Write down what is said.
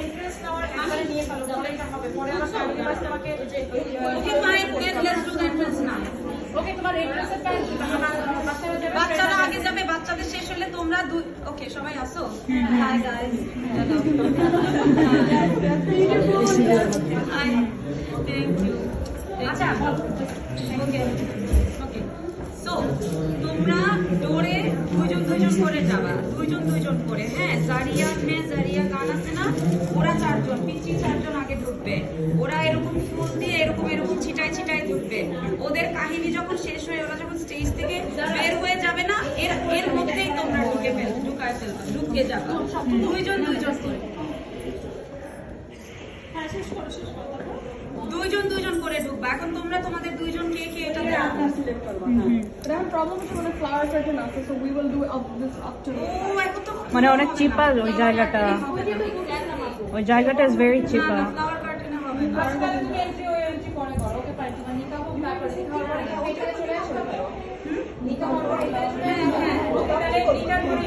Entrance নেওয়ার এবারে নিয়ে ফেলো, পরেটা হবে, পরে আমরা ফ্যামিলি বাস তোমাকে যে okay fine, let's do the entrance now. Okay তোমার এন্ট্রেন্সের টাইম বাচ্চারা যাবে, বাচ্চারা আগে যাবে, বাচ্চাদের শেষ হলে তোমরা ওকে সবাই আসো। Hi guys, hi, thank you. আচ্ছা ওকে ওকে, সো তোমরা ডোরে দুইজন দুইজন করে যাবা, দুইজন দুইজন করে। হ্যাঁ, জারিয়া গান আছে না, ওরা 4 জন, পিচি 4 জন আগে ঢুকবে। ওরা এরকম ফুল দিয়ে এরকম এরকম ছিটায় ছিটায় ঢুকবে। ওদের কাহিনী যখন শেষ হয়ে ওরা যখন স্টেজ থেকে বের হয়ে যাবে না, এর মধ্যেই তোমরা ঢুকায় ফেলবে, ঢুকে যাবে দুইজন দুইজন করে। হ্যাঁ শেষ করো দুইজন দুইজন করে ঢুকবা। এখন তোমরা তোমাদের দুইজন কে কে এটা সিলেক্ট করবা। But I have problem with when a flower curtain আছে, so we will do this up to ও এখন তো মানে অনেক চিপা ওই জায়গাটা, ওই জায়গাটা ইজ ভেরি চিপা। ফ্লাওয়ার কার্টেনে হবে না। আজকাল তুমি এন্ট্রি ওই এন্ট্রি পরে করো, ওকে পাই তোমার নিকা হোক তারপরে নিকা হওয়ার পরে ওইখানে চলে আসো। নিকা হওয়ার পরে তাহলে নিকা করে